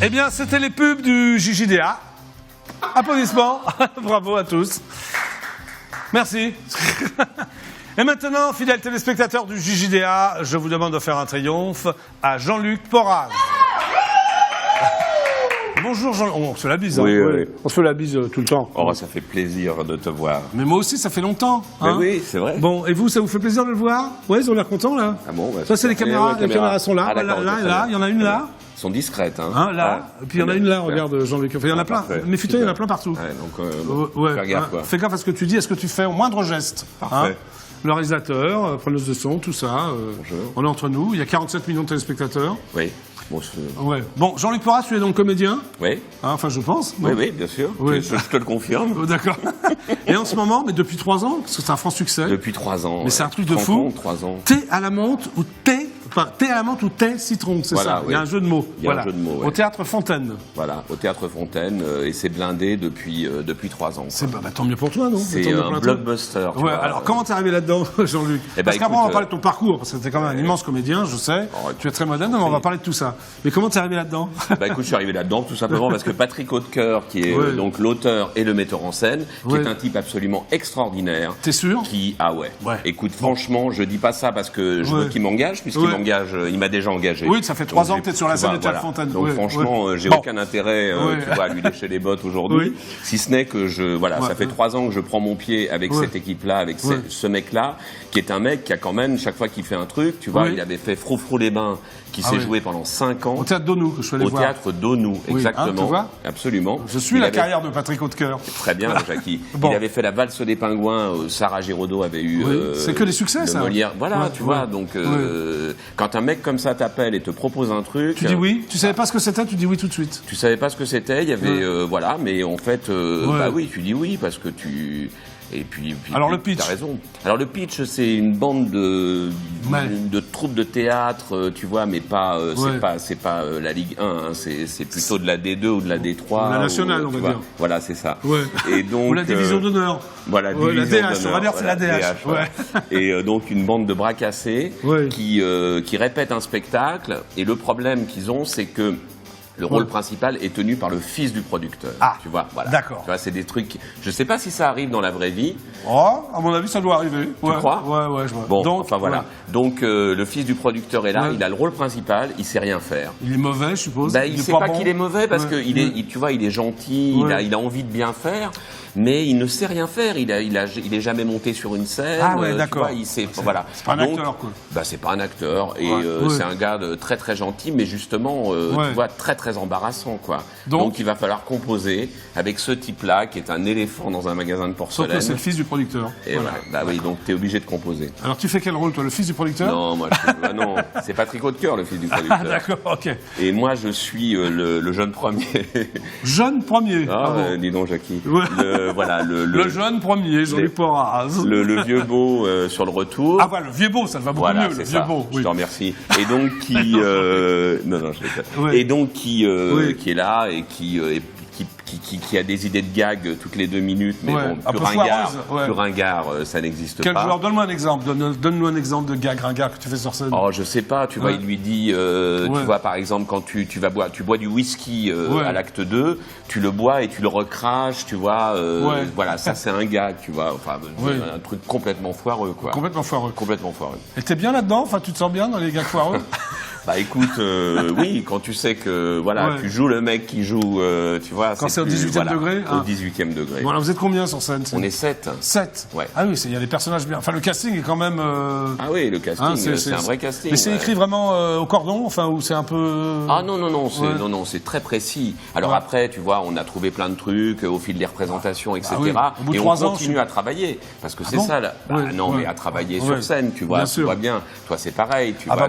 Eh bien, c'était les pubs du JJDA. Applaudissements. Bravo à tous. Merci. Et maintenant, fidèles téléspectateurs du JJDA, je vous demande de faire un triomphe à Jean-Luc Porras. Bonjour Jean-Luc. On se fait la bise. Oui, hein. oui. On se fait la bise tout le temps. Oh, ça fait plaisir de te voir. Mais moi aussi, ça fait longtemps. Hein. Oui, c'est vrai. Bon, et vous, ça vous fait plaisir de le voir? Oui, ils ont l'air contents là. Ah bon, bah, ça, c'est les caméras. Les Les caméras sont là. Ah, Là et là. Il y en a une là. Elles sont discrètes. Hein, là. Ah, Et puis il y en a une là, regarde Jean-Luc. Enfin, il y en a plein. Parfait. Mais putain, il y en a plein partout. Ouais, donc, faire gaffe, quoi. Fais gaffe à ce que tu dis, à ce que tu fais au moindre geste. Parfait. Le réalisateur, preneuse de son, tout ça. On est entre nous. Il y a 47 millions de téléspectateurs. Oui. Ouais. Bon, Jean-Luc Porras, tu es donc comédien. Oui. Hein, enfin, je pense. Oui, oui, bien sûr. Oui. Je te le confirme. D'accord. Et en ce moment, mais depuis 3 ans, parce que c'est un franc succès. Depuis 3 ans. Mais c'est un truc de fou. 3 ans. Thé à la menthe ou thé. Enfin, thé à la menthe ou thé citron, c'est Voilà, ça. oui. Il y a un jeu de mots. Il y a un jeu de mots, ouais. Au Théâtre Fontaine. Voilà, au Théâtre Fontaine, et c'est blindé depuis 3 ans. C'est tant mieux pour toi, non? C'est un blockbuster. Ouais, alors comment t'es arrivé là-dedans, Jean-Luc? Parce qu'après, on va parler de ton parcours, parce que t'es quand même un immense comédien, je sais. Tu es très moderne, mais on va parler de tout ça. Mais comment t'es arrivé là-dedans? Écoute, je suis arrivé là-dedans tout simplement parce que Patrick Hautecoeur, qui est donc l'auteur et le metteur en scène, qui est un type absolument extraordinaire. T'es sûr? Ah ouais. Écoute, franchement, je dis pas ça parce que je veux qu'il m'engage, puisqu'il m'engage, il m'a déjà engagé. Oui, ça fait 3 ans que t'es sur la scène de Théâtre Fontaine. Donc franchement, j'ai aucun intérêt, tu vois, à lui lécher les bottes aujourd'hui. Si ce n'est que ça fait 3 ans que je prends mon pied avec cette équipe-là, avec ce mec-là, qui est un mec qui a quand même, chaque fois qu'il fait un truc, tu vois, il avait fait Froufrou-les-Bains, qui s'est joué pendant 5 ans. Au Théâtre d'Onou, que je suis allé voir. Au Théâtre d'Onou, exactement. Tu vois Absolument. Je suis la carrière de Patrick Hautecoeur. Très bien, Jackie. Il avait fait la valse des pingouins, Sarah Giraudot avait eu... c'est que des succès, ça. Molière. Voilà, tu vois, donc quand un mec comme ça t'appelle et te propose un truc... Tu dis oui, tu savais pas ce que c'était, tu dis oui tout de suite. Tu savais pas ce que c'était, il y avait... voilà, mais en fait, bah oui, tu dis oui, parce que tu... Et puis alors le pitch. T'as raison. Alors le pitch, c'est une bande de troupes de théâtre, tu vois, mais pas c'est pas la Ligue 1, hein, c'est plutôt de la D2 ou de la D3. La nationale, on va dire. Voilà, c'est ça. Ouais. Et donc ou la division d'honneur. Voilà, la DH, on va dire c'est la DH. Voilà. Et donc une bande de bras cassés qui répète un spectacle. Et le problème qu'ils ont, c'est que le rôle principal est tenu par le fils du producteur. Ah, tu vois, voilà. D'accord. Tu vois, c'est des trucs. Je sais pas si ça arrive dans la vraie vie. Oh, à mon avis, ça doit arriver. Tu crois? Ouais, je vois. Bon, donc, enfin voilà. Donc le fils du producteur est là, il a le rôle principal, il sait rien faire. Il est mauvais, je suppose. Il sait pas qu'il est mauvais parce que tu vois, il est gentil, il a envie de bien faire. Mais il ne sait rien faire. Il est jamais monté sur une scène. Ah ouais, d'accord. C'est pas un acteur, quoi. Bah c'est pas un acteur et c'est un gars très très gentil, mais justement, tu vois, très très embarrassant, quoi. Donc il va falloir composer avec ce type-là qui est un éléphant dans un magasin de porcelaine. Sauf que c'est le fils du producteur. Et voilà. Bah oui, donc t'es obligé de composer. Alors tu fais quel rôle, toi, le fils du producteur? Non, moi, non, c'est Patrick Hautecoeur, le fils du producteur. Ah d'accord, ok. Et moi, je suis le jeune premier. Jeune premier. Ah, dis donc, Jackie. Voilà, le jeune premier, Jean-Luc Porras. Le vieux beau sur le retour. Ah voilà, le vieux beau, ça va beaucoup mieux, le vieux beau. Je te remercie. Et donc qui non, je déconne. Et donc qui est là et qui a des idées de gag toutes les 2 minutes, mais bon, plus ringard, ça n'existe pas. Alors donne-moi un exemple, donne-nous un exemple de gag ringard que tu fais sur scène. Oh, je sais pas, tu vois, il lui dit, tu vois, par exemple, quand tu bois du whisky à l'acte 2, tu le bois et tu le recraches, tu vois, voilà, ça c'est un gag, tu vois, enfin, un truc complètement foireux, quoi. Complètement foireux. Complètement foireux. Et t'es bien là-dedans? Enfin, tu te sens bien dans les gags foireux? Bah écoute, oui, quand tu sais que tu joues le mec qui joue, tu vois. Quand c'est au 18e degré. Au 18e degré. Bon, alors vous êtes combien sur scène? On est 7. 7. Ouais. Ah oui, il y a des personnages bien. Enfin, le casting est quand même. Ah oui, le casting, c'est un vrai casting. Mais c'est écrit vraiment au cordon, enfin, ou c'est un peu. Ah non, c'est très précis. Alors après, tu vois, on a trouvé plein de trucs au fil des representations, etc. Au bout de et 3 on continue à travailler, parce que c'est ça. Là. Non, mais à travailler sur scène, tu vois, tu vois bien. Toi, c'est pareil, tu vois,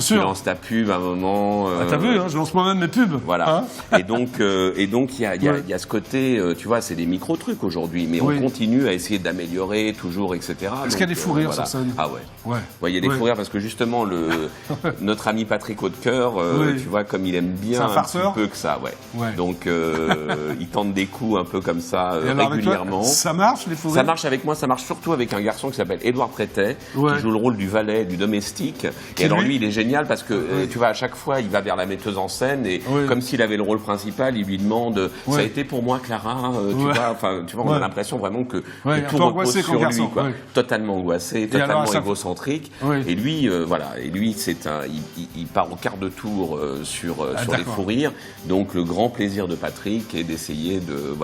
tu lances ta pub à un moment. T'as vu, je lance moi-même mes pubs. Voilà. Et donc, il y a ce côté, tu vois, c'est des micro-trucs aujourd'hui, mais on continue à essayer d'améliorer toujours, etc. Est-ce qu'il y a des fous rires sur scène? Ah ouais. Il y a des fous rires parce que justement, notre ami Patrick Hautecoeur, tu vois, comme il aime bien un petit peu que ça, Donc, il tente des coups un peu comme ça régulièrement. Ça marche, les fous rires? Ça marche avec moi, ça marche surtout avec un garçon qui s'appelle Édouard Prétet, qui joue le rôle du valet, du domestique. Et alors lui, il est génial parce que tu vois, à chaque fois, il va vers la metteuse en scène et comme s'il avait le rôle principal, il lui demande ça a été pour moi, Clara, tu vois, on a l'impression vraiment que tout repose sur lui, quoi. Totalement angoissé, totalement égocentrique. Et lui, il part au quart de tour sur les fous rires. Donc le grand plaisir de Patrick est d'essayer de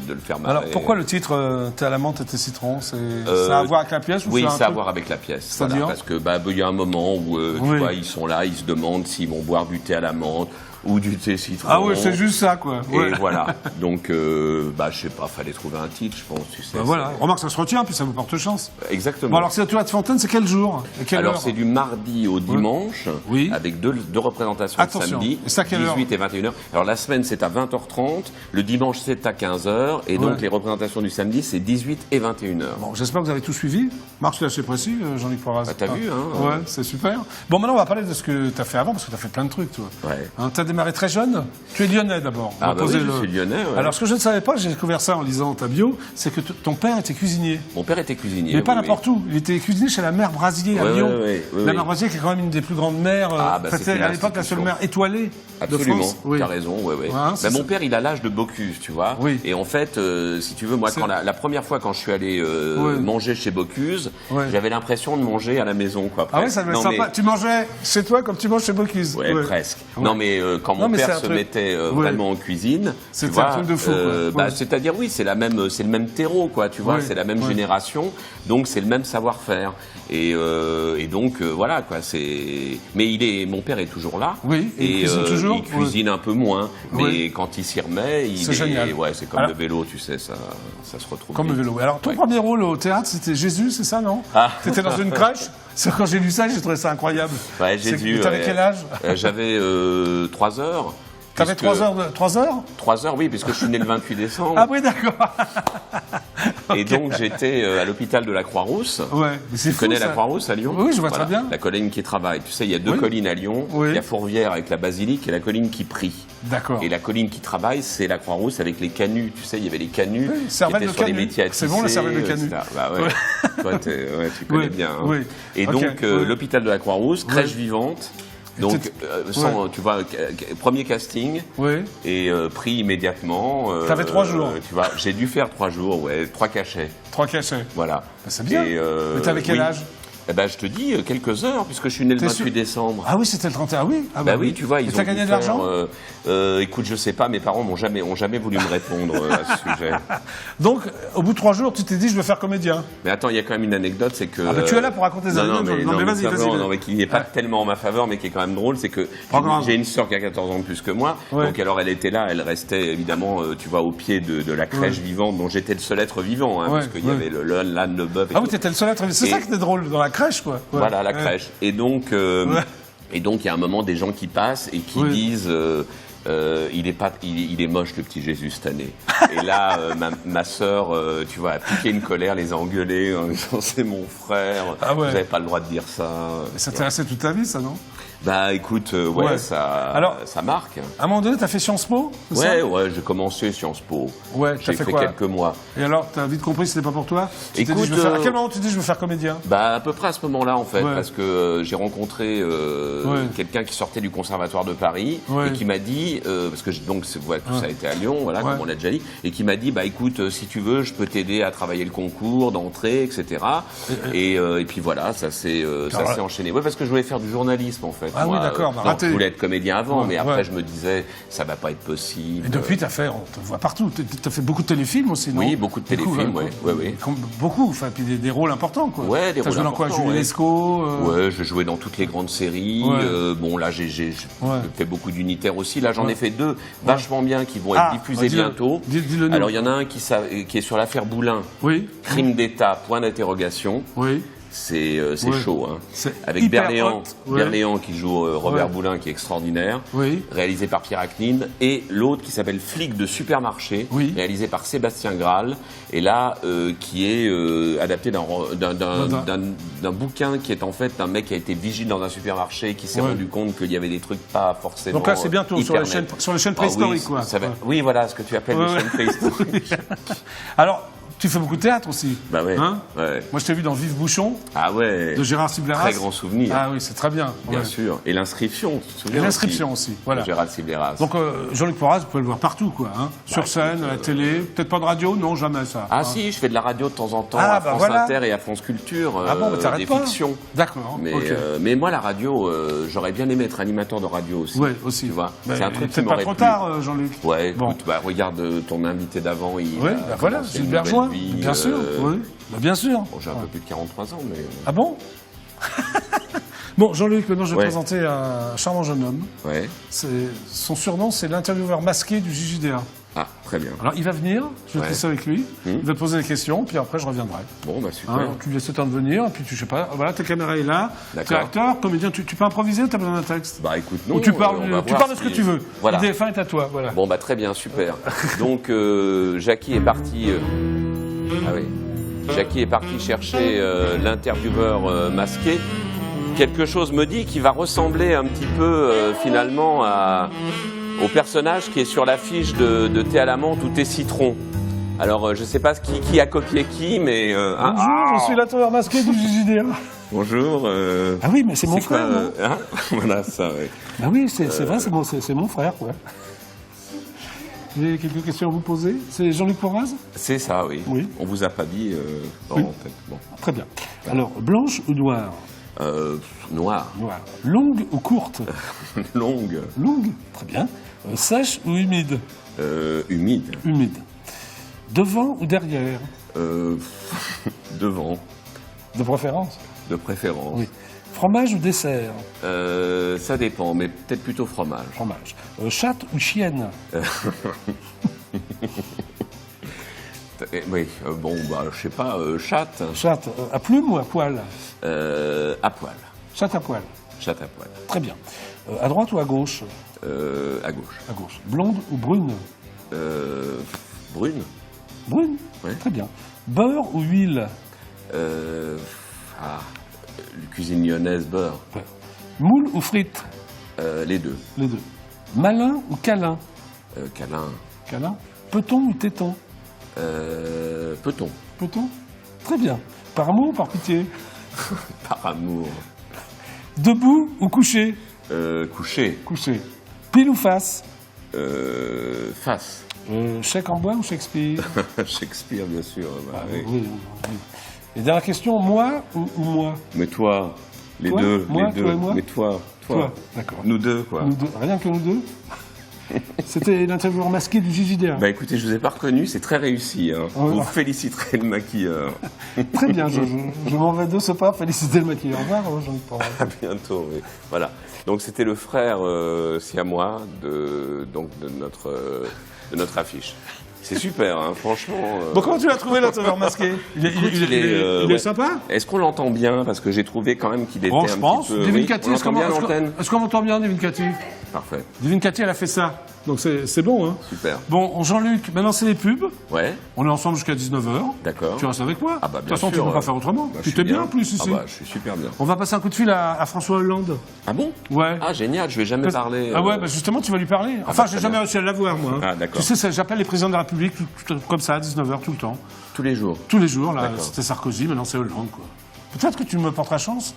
le faire marrer. Alors pourquoi le titre T'es à la menthe et tes citrons, ça a à voir avec la pièce ou Oui, ça a à voir avec la pièce. Voilà, parce que il y a un moment où tu vois, ils sont là, ils se demandent s'ils vont boire du thé à la menthe ou du thé citron. Ah ouais, c'est juste ça, quoi. Et voilà. Donc, je sais pas, fallait trouver un titre, je pense. Tu sais, voilà. Remarque, ça se retient, puis ça vous porte chance. Exactement. Bon, alors, c'est la Tour de Fontaine, c'est quel jour? Alors, c'est du mardi au dimanche, avec deux représentations le samedi, 18 et 21h. Alors, la semaine, c'est à 20h30, le dimanche, c'est à 15h, et donc, les représentations du samedi, c'est 18 et 21h. Bon, j'espère que vous avez tout suivi. Marc, c'est assez précis, Jean-Luc Poiras. T'as vu, hein? Ouais, c'est super. Bon, maintenant, on va parler de ce que t'as fait avant, parce que t'as fait plein de trucs, toi. Ouais. Hein, t'as démarré très jeune. Tu es lyonnais d'abord. Je suis lyonnais. Ouais. Alors ce que je ne savais pas, j'ai découvert ça en lisant ta bio, c'est que ton père était cuisinier. Mon père était cuisinier. Mais pas n'importe où. Il était cuisinier chez la mère Brasier à Lyon. La mère Brasier qui est quand même une des plus grandes mères. C'était à l'époque la seule mère étoilée de France. Absolument. Tu as raison. Mais mon père, il a l'âge de Bocuse, tu vois. Et en fait, si tu veux, moi, la première fois quand je suis allé manger chez Bocuse, j'avais l'impression de manger à la maison, quoi. Ah oui, ça devait être sympa. Tu mangeais chez toi comme tu manges chez Bocuse. Ouais, presque. Non, mais quand mon père se mettait vraiment en cuisine, c'était un truc de fou. C'est-à-dire, c'est le même terreau, quoi. Tu vois, c'est la même génération, donc c'est le même savoir-faire. Et donc voilà, quoi. Mais mon père est toujours là. Oui. Et il cuisine toujours. Il cuisine un peu moins, mais quand il s'y remet, c'est génial. Ouais, c'est comme le vélo, tu sais, ça se retrouve. Comme le vélo. Alors ton premier rôle au théâtre, c'était Jésus, c'est ça, non? T'étais dans une crèche. Quand j'ai lu ça, j'ai trouvé ça incroyable. Ouais, Jésus. T'avais quel âge? J'avais 3 heures. T'avais 3 heures? 3 heures? 3 heures, oui, puisque je suis né le 28 décembre. Ah oui, d'accord. Et donc, j'étais à l'hôpital de la Croix-Rousse. Ouais, c'est fou. Tu connais la Croix-Rousse à Lyon? Oui, je vois très bien. La colline qui travaille. Tu sais, il y a 2 collines à Lyon. Il y a Fourvière avec la basilique et la colline qui prie. D'accord. Et la colline qui travaille, c'est la Croix-Rousse avec les canuts. Tu sais, il y avait les canuts qui étaient sur les métiers à tisser. C'est bon, la cervelle de canut. Bah ouais. Toi, tu connais bien. Hein. Et donc, l'hôpital de la Croix-Rousse, crèche vivante. Donc, tu vois, premier casting et pris immédiatement. T'avais 3 jours. Tu vois, j'ai dû faire 3 jours, 3 cachets. 3 cachets. Voilà. Bah, c'est bien. Mais t'avais quel âge? Je te dis, quelques heures, puisque je suis né le 28 décembre. Ah oui, c'était le 31, oui. Oui, tu vois, ils ont. T'as gagné de l'argent? Écoute, je sais pas, mes parents ont jamais voulu me répondre à ce sujet. Donc, au bout de 3 jours, tu t'es dit, je veux faire comédien. Mais attends, il y a quand même une anecdote, c'est que. Tu es là pour raconter des anecdotes. Non, mais vas-y. Non, mais qui n'est pas tellement en ma faveur, mais qui est quand même drôle, c'est que j'ai une sœur qui a 14 ans de plus que moi. Donc, alors, elle était là, elle restait évidemment, tu vois, au pied de la crèche vivante, dont j'étais le seul être vivant, hein, parce qu'il y avait l'âne, le bœuf. Ah oui, t'étais le seul être vivant. C'est ça qui était drôle dans la crèche, quoi. Voilà, la crèche. Et donc, il y a un moment des gens qui passent et qui disent il est moche le petit Jésus cette année. Et là, ma sœur, tu vois, a piqué une colère, les a engueulés en disant c'est mon frère, vous n'avez pas le droit de dire ça. Mais ça t'est resté toute ta vie, ça, non? Écoute, ça marque. À un moment donné, t'as fait Sciences Po? Ouais, j'ai commencé Sciences Po. Ouais, j'ai fait quelques mois. Et alors, t'as vite compris que c'était pas pour toi? Écoute, à quel moment tu te dis je veux faire comédien? À peu près à ce moment-là, en fait, parce que j'ai rencontré quelqu'un qui sortait du Conservatoire de Paris et qui m'a dit, parce que donc tout ça a été à Lyon, voilà, comme on l'a déjà dit, et qui m'a dit, écoute, si tu veux, je peux t'aider à travailler le concours d'entrée, etc. Et puis voilà, ça s'est enchaîné. Ouais, parce que je voulais faire du journalisme, en fait. Ah oui, d'accord. Je voulais être comédien avant, mais après, je me disais, ça va pas être possible. Et depuis, on te voit partout. T'as fait beaucoup de téléfilms aussi, non? Oui, beaucoup de téléfilms, oui. Beaucoup, enfin, puis des rôles importants, quoi. Ouais, des rôles importants. T'as joué dans quoi, Julie Lescaut? Ouais, je jouais dans toutes les grandes séries. Bon, là, j'ai fait beaucoup d'unitaires aussi. Là, j'en ai fait 2 vachement bien qui vont être diffusés bientôt. Alors, il y en a un qui est sur l'affaire Boulin. Oui. Crime d'État, point d'interrogation. Oui. C'est chaud, hein. Avec Berléand qui joue Robert Boulin, qui est extraordinaire, réalisé par Pierre Acnine, et l'autre qui s'appelle Flic de supermarché, réalisé par Sébastien Graal, et là qui est adapté d'un bouquin qui est en fait un mec qui a été vigile dans un supermarché, qui s'est rendu compte qu'il y avait des trucs pas forcément. Donc là, c'est bientôt sur les chaînes préhistoriques, quoi. Oui, voilà, ce que tu appelles les chaînes préhistoriques. Alors, tu fais beaucoup de théâtre aussi. Bah ouais. Hein Ouais. Moi, je t'ai vu dans Vive Bouchon. Ah ouais. De Gérard Sibleras. Très grand souvenir. Ah oui, c'est très bien. Bien sûr. Et l'inscription, tu te souviens? Et l'inscription aussi. Voilà. De Gérard Sibleras. Donc Jean-Luc Porras, vous pouvez le voir partout, quoi. Hein. Sur scène, à la télé, peut-être pas de radio, non, jamais ça. Ah hein. si, je fais de la radio de temps en temps Ah, à bah France voilà. Inter et à France Culture, Ah bon, bah, t'arrêtes des pas. fictions. D'accord. Mais, ok. mais moi, la radio, j'aurais bien aimé être animateur de radio aussi. Ouais, aussi. Tu vois, Mais c'est un truc qui peut-être pas m'aurait trop plu. tard, Jean-Luc. Ouais, Bon. écoute, bah, regarde ton invité d'avant, il Oui, a bah voilà, commencé une Gilbert nouvelle Join. vie, Bien sûr. Oui. Bah, bien sûr. Bon, j'ai un peu plus de 43 ans, mais... Ah bon? Bon, Jean-Luc, maintenant je vais Ouais. te présenter un charmant jeune homme. Ouais. Son surnom, c'est l'intervieweur masqué du JJDA. Ah, très bien. Alors, il va venir, je vais te Ouais. laisser avec lui, il va te poser des questions, puis après je reviendrai. Bon, bah super. Hein, tu lui laisses le temps de venir, et puis tu sais pas, voilà, ta caméra est là, tu es D'accord. acteur, comédien, tu peux improviser ou tu as besoin d'un texte? Bah écoute, non, Ou tu parles, on va tu voir parles de ce que si- tu veux. Voilà. L'idée fin est à toi, voilà. Bon, bah très bien, super. Donc, Jackie est parti... Ah oui. Jackie est parti chercher l'intervieweur masqué. Quelque chose me dit qu'il va ressembler un petit peu, finalement, au personnage qui est sur l'affiche de Thé à la menthe ou Thé citron. Alors, je ne sais pas qui a copié qui, mais... Bonjour, je suis l'intervieweur masqué du JJDA. Bonjour. Ah oui, mais c'est mon frère, quoi, non hein Voilà, ça, oui. Ah oui, c'est vrai, c'est mon frère, quoi. Vous avez quelques questions à vous poser? C'est Jean-Luc Porras? C'est ça, oui. Oui. On vous a pas dit en Oui. tête. Bon. Très bien. Alors, blanche ou noire? Noir. Noire. Longue ou courte? Longue. Longue. Très bien. Sèche ou humide? Humide. Humide. Devant ou derrière? Devant, De préférence? de préférence. Oui. Fromage ou dessert? Ça dépend, mais peut-être plutôt fromage. Fromage. Chatte ou chienne? Oui, bon, bah, je sais pas, chatte. Chatte à plume ou à poil? À poil. Chatte à poil. Chatte à poil. Très bien. À droite ou à gauche? À gauche. À gauche. Blonde ou brune? Brune. Brune. Ouais. Très bien. Beurre ou huile? Cuisine lyonnaise, beurre. Ouais. Moule ou frites? Les deux. Les deux. Malin ou câlin? Câlin. Câlin. Peton ou téton? Peut-on, Peton. Très bien. Par amour ou par pitié? par amour, Debout ou couché? coucher, Couché. Pile ou face? face. Chèque en bois ou Shakespeare? Shakespeare, bien sûr. Bah, oui. Oui, oui. Et dernière question, moi ou moi? Mais toi, les Toi, deux, moi, les deux. toi et moi Mais toi. D'accord. Nous deux, quoi. Nous deux. Rien que nous deux? C'était l'intervieweur masqué du JJDA. Bah écoutez, je vous ai pas reconnu, c'est très réussi. Hein. Ouais. Vous féliciterez le maquilleur. Très bien, je m'en vais de ce pas féliciter le maquilleur. Au revoir, Jean-Luc Porras. À bientôt. Oui. Voilà. Donc c'était le frère siamois de notre affiche. C'est super, hein, franchement. Bon, comment tu l'as trouvé l'intervieweur masqué? Il est ouais. sympa? Est-ce qu'on l'entend bien? Parce que j'ai trouvé quand même qu'il était Bon, un je pense. petit peu... Divine Oui, Cathy, on est-ce entend bien à l'antenne? qu'on m'entend bien, Divine Cathy? Parfait, Divine Cathy, elle a fait ça. Donc c'est bon, hein? super. Bon, Jean-Luc, maintenant c'est les pubs. Ouais, On est ensemble jusqu'à 19h. d'accord. Tu restes avec moi? Ah bah, de bien toute façon, sûr, tu ne peux pas faire autrement. Bah, tu je t'es suis bien en plus ici. Ah bah, je suis super bien. On va passer un coup de fil à François Hollande. Ah bon? Ouais. Ah génial, je vais jamais parler. Ah ouais, bah justement, tu vas lui parler. Enfin, bah, j'ai très jamais bien. réussi à l'avoir, moi. Ah, d'accord. Tu sais, j'appelle les présidents de la République comme ça, à 19h, tout le temps. Tous les jours. Tous les jours, là, D'accord. c'était Sarkozy, maintenant c'est Hollande, quoi. Peut-être que tu me porteras chance.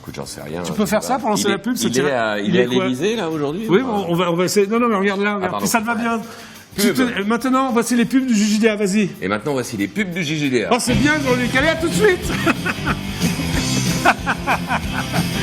Écoute, j'en sais rien. Tu peux faire ça pour lancer la pub, Il est à quoi l'Élysée, là, aujourd'hui? Oui, ou pas? on va essayer. Non, mais regarde là, regarde. pardon. Puis ça te va bien. Pub. Maintenant, voici les pubs du JJDA, vas-y. Et maintenant, voici les pubs du JJDA. Oh, c'est bien, Jean-Luc. Allez, à tout de suite.